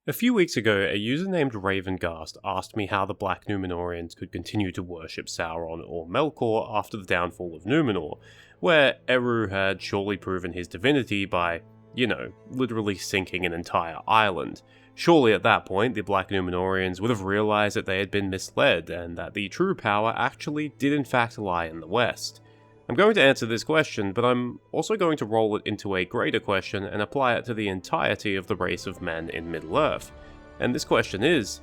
A few weeks ago, a user named Ravengast asked me how the Black Numenoreans could continue to worship Sauron or Melkor after the downfall of Numenor, where Eru had surely proven his divinity by, literally sinking an entire island. Surely at that point, the Black Numenoreans would have realized that they had been misled, and that the true power actually did in fact lie in the west. I'm going to answer this question, but I'm also going to roll it into a greater question and apply it to the entirety of the race of men in Middle-earth. And this question is,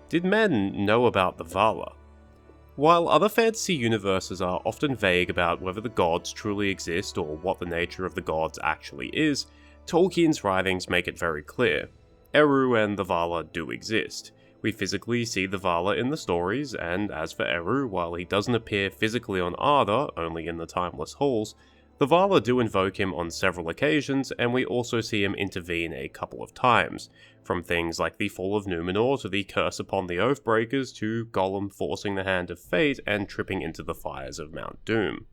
did men know about the Valar? While other fantasy universes are often vague about whether the gods truly exist or what the nature of the gods actually is, Tolkien's writings make it very clear. Eru and the Valar do exist. We physically see the Valar in the stories, and as for Eru, while he doesn't appear physically on Arda, only in the Timeless Halls, the Valar do invoke him on several occasions, and we also see him intervene a couple of times, from things like the Fall of Numenor to the Curse upon the Oathbreakers to Gollum forcing the Hand of Fate and tripping into the fires of Mount Doom.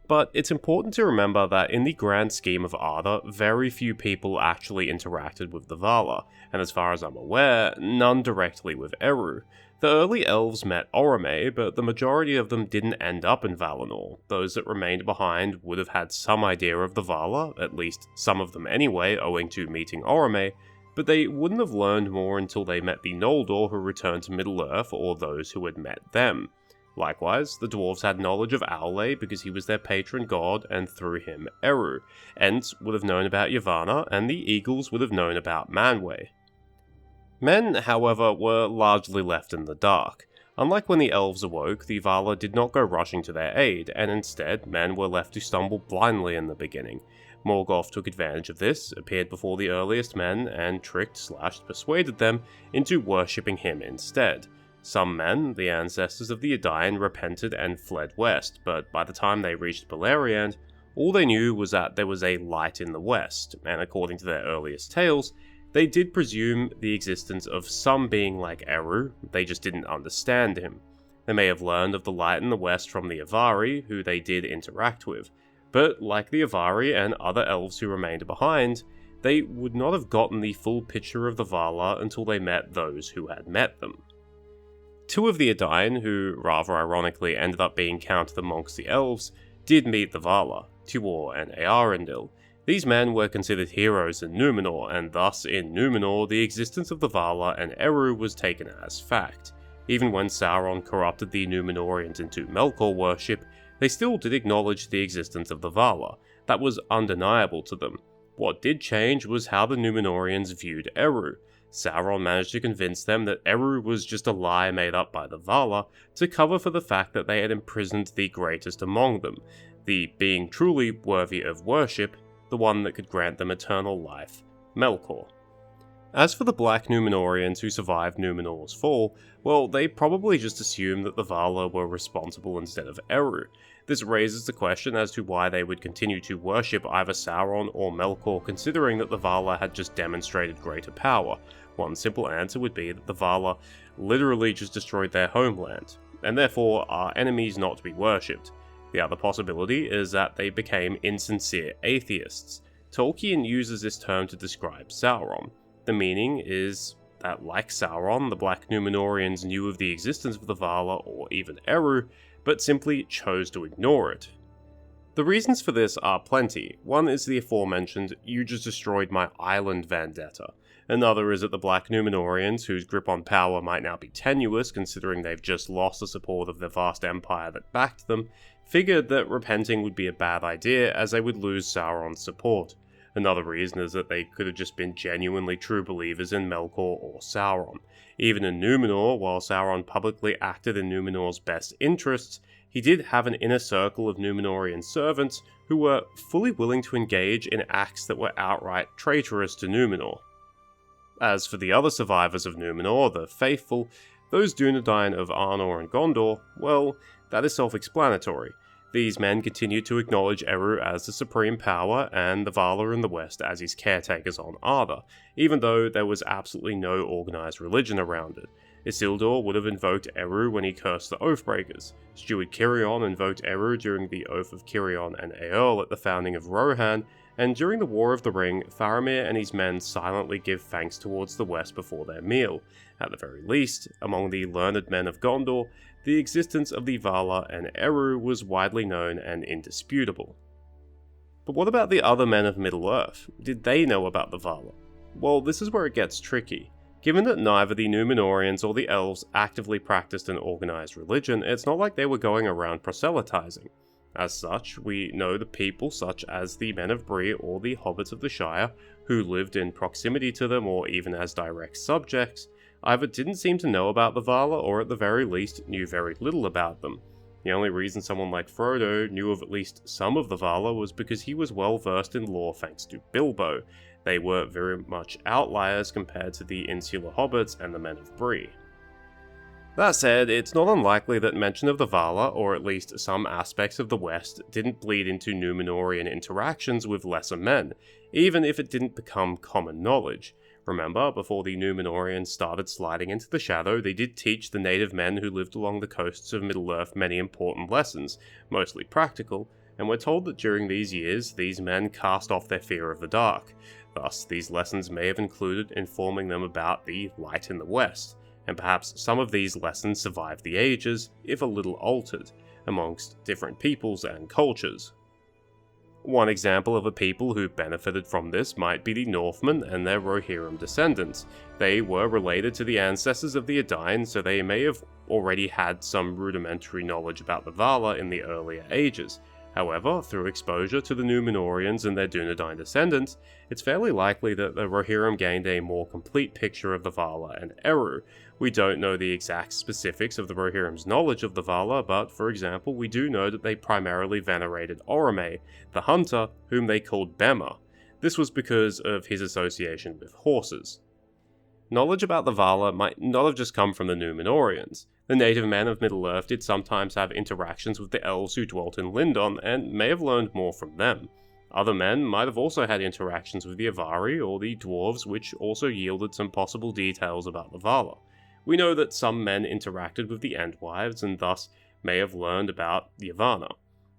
But it's important to remember that in the grand scheme of Arda, very few people actually interacted with the Valar, and as far as I'm aware, none directly with Eru. The early elves met Orome, but the majority of them didn't end up in Valinor. Those that remained behind would have had some idea of the Valar, at least some of them anyway, owing to meeting Orome, but they wouldn't have learned more until they met the Noldor who returned to Middle-earth or those who had met them. Likewise, the dwarves had knowledge of Aule because he was their patron god, and through him Eru. Ents would have known about Yavanna, and the Eagles would have known about Manwë. Men, however, were largely left in the dark. Unlike when the elves awoke, the Valar did not go rushing to their aid, and instead men were left to stumble blindly in the beginning. Morgoth took advantage of this, appeared before the earliest men, and tricked/persuaded them into worshipping him instead. Some men, the ancestors of the Edain, repented and fled west, but by the time they reached Beleriand, all they knew was that there was a light in the west, and according to their earliest tales, they did presume the existence of some being like Eru, they just didn't understand him. They may have learned of the light in the west from the Avari, who they did interact with, but like the Avari and other elves who remained behind, they would not have gotten the full picture of the Valar until they met those who had met them. Two of the Edain, who rather ironically ended up being counted amongst the elves, did meet the Valar, Tuor and Earendil. These men were considered heroes in Numenor, and thus in Numenor the existence of the Valar and Eru was taken as fact. Even when Sauron corrupted the Numenoreans into Melkor worship, they still did acknowledge the existence of the Valar. That was undeniable to them. What did change was how the Numenoreans viewed Eru. Sauron managed to convince them that Eru was just a lie made up by the Valar to cover for the fact that they had imprisoned the greatest among them, the being truly worthy of worship, the one that could grant them eternal life, Melkor. As for the Black Numenoreans who survived Numenor's fall, well, they probably just assumed that the Valar were responsible instead of Eru. This raises the question as to why they would continue to worship either Sauron or Melkor, considering that the Valar had just demonstrated greater power. One simple answer would be that the Valar literally just destroyed their homeland, and therefore are enemies not to be worshipped. The other possibility is that they became insincere atheists. Tolkien uses this term to describe Sauron. The meaning is that, like Sauron, the Black Numenoreans knew of the existence of the Valar or even Eru, but simply chose to ignore it. The reasons for this are plenty. One is the aforementioned "you just destroyed my island" vendetta. Another is that the Black Numenoreans, whose grip on power might now be tenuous considering they've just lost the support of the vast empire that backed them, figured that repenting would be a bad idea as they would lose Sauron's support. Another reason is that they could have just been genuinely true believers in Melkor or Sauron. Even in Numenor, while Sauron publicly acted in Numenor's best interests, he did have an inner circle of Numenorean servants who were fully willing to engage in acts that were outright traitorous to Numenor. As for the other survivors of Numenor, the faithful, those Dúnedain of Arnor and Gondor, well, that is self-explanatory. These men continued to acknowledge Eru as the supreme power and the Valar in the west as his caretakers on Arda, even though there was absolutely no organised religion around it. Isildur would have invoked Eru when he cursed the Oathbreakers. Steward Cirion invoked Eru during the Oath of Cirion and Eorl at the founding of Rohan, and during the War of the Ring, Faramir and his men silently give thanks towards the west before their meal. At the very least, among the learned men of Gondor, the existence of the Valar and Eru was widely known and indisputable. But what about the other men of Middle-earth? Did they know about the Valar? Well, this is where it gets tricky. Given that neither the Numenoreans or the Elves actively practiced an organized religion, it's not like they were going around proselytizing. As such, we know the people such as the Men of Bree or the Hobbits of the Shire, who lived in proximity to them or even as direct subjects, either didn't seem to know about the Valar or at the very least knew very little about them. The only reason someone like Frodo knew of at least some of the Valar was because he was well versed in lore thanks to Bilbo. They were very much outliers compared to the insular hobbits and the Men of Bree. That said, it's not unlikely that mention of the Valar, or at least some aspects of the West, didn't bleed into Numenorean interactions with lesser men, even if it didn't become common knowledge. Remember, before the Numenoreans started sliding into the shadow, they did teach the native men who lived along the coasts of Middle-earth many important lessons, mostly practical, and we're told that during these years, these men cast off their fear of the dark. Thus, these lessons may have included informing them about the light in the West, and perhaps some of these lessons survived the ages, if a little altered, amongst different peoples and cultures. One example of a people who benefited from this might be the Northmen and their Rohirrim descendants. They were related to the ancestors of the Edain, so they may have already had some rudimentary knowledge about the Valar in the earlier ages. However, through exposure to the Numenoreans and their Dúnedain descendants, it's fairly likely that the Rohirrim gained a more complete picture of the Valar and Eru. We don't know the exact specifics of the Rohirrim's knowledge of the Valar, but for example, we do know that they primarily venerated Orome, the hunter, whom they called Bema. This was because of his association with horses. Knowledge about the Valar might not have just come from the Numenoreans. The native men of Middle-earth did sometimes have interactions with the elves who dwelt in Lindon, and may have learned more from them. Other men might have also had interactions with the Avari or the dwarves, which also yielded some possible details about the Valar. We know that some men interacted with the Endwives, and thus may have learned about Yavanna.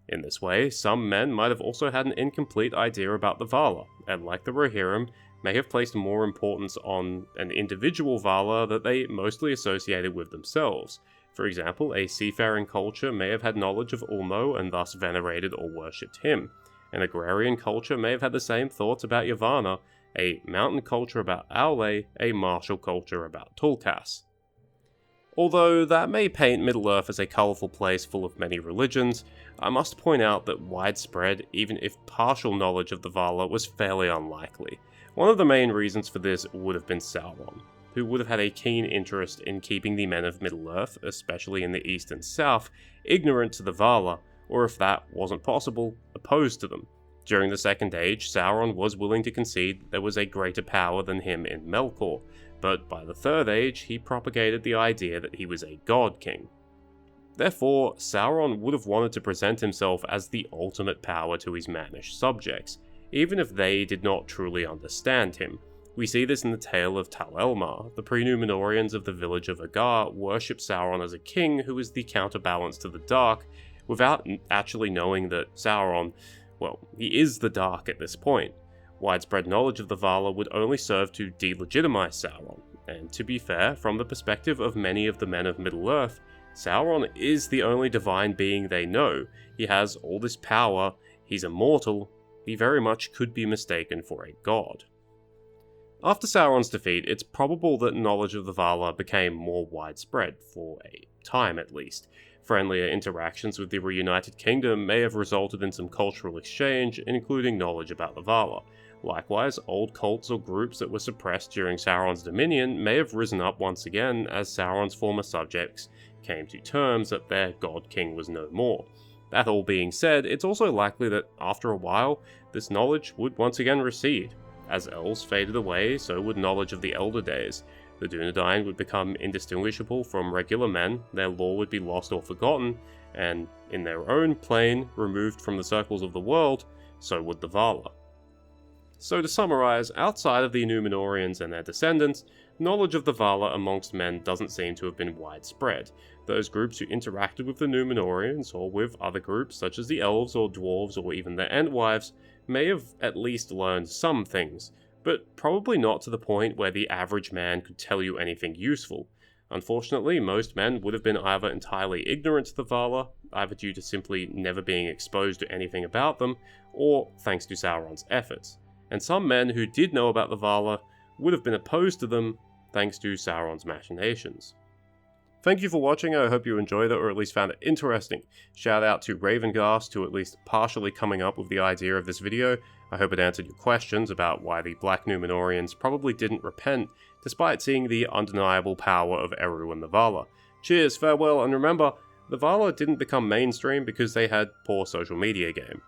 In this way, some men might have also had an incomplete idea about the Valar, and like the Rohirrim, may have placed more importance on an individual Valar that they mostly associated with themselves. For example, a seafaring culture may have had knowledge of Ulmo and thus venerated or worshipped him. An agrarian culture may have had the same thoughts about Yavanna, a mountain culture about Aule, a martial culture about Tulkas. Although that may paint Middle-earth as a colourful place full of many religions, I must point out that widespread, even if partial knowledge of the Valar was fairly unlikely. One of the main reasons for this would have been Sauron, who would have had a keen interest in keeping the men of Middle-earth, especially in the east and south, ignorant to the Valar, or if that wasn't possible, opposed to them. During the Second Age, Sauron was willing to concede that there was a greater power than him in Melkor, but by the Third Age, he propagated the idea that he was a god king. Therefore, Sauron would have wanted to present himself as the ultimate power to his mannish subjects, even if they did not truly understand him. We see this in the tale of Tal Elmar. The pre-Numenoreans of the village of Agar worship Sauron as a king who is the counterbalance to the dark, without actually knowing that Sauron, well, he is the dark at this point. Widespread knowledge of the Valar would only serve to delegitimize Sauron, and to be fair, from the perspective of many of the men of Middle-earth, Sauron is the only divine being they know. He has all this power, he's immortal, he very much could be mistaken for a god. After Sauron's defeat, it's probable that knowledge of the Valar became more widespread, for a time at least. Friendlier interactions with the reunited kingdom may have resulted in some cultural exchange, including knowledge about the Valar. Likewise, old cults or groups that were suppressed during Sauron's dominion may have risen up once again as Sauron's former subjects came to terms that their god king was no more. That all being said, it's also likely that after a while, this knowledge would once again recede. As elves faded away, so would knowledge of the Elder Days. The Dúnedain would become indistinguishable from regular men, their lore would be lost or forgotten, and in their own plane, removed from the circles of the world, so would the Valar. So to summarize, outside of the Numenoreans and their descendants, knowledge of the Valar amongst men doesn't seem to have been widespread. Those groups who interacted with the Numenoreans, or with other groups such as the elves or dwarves or even their Entwives, may have at least learned some things, but probably not to the point where the average man could tell you anything useful. Unfortunately, most men would have been either entirely ignorant to the Valar, either due to simply never being exposed to anything about them, or thanks to Sauron's efforts. And some men who did know about the Valar would have been opposed to them, thanks to Sauron's machinations. Thank you for watching, I hope you enjoyed it or at least found it interesting. Shout out to Ravengast to at least partially coming up with the idea of this video. I hope it answered your questions about why the Black Numenoreans probably didn't repent, despite seeing the undeniable power of Eru and the Valar. Cheers, farewell, and remember, the Valar didn't become mainstream because they had poor social media game.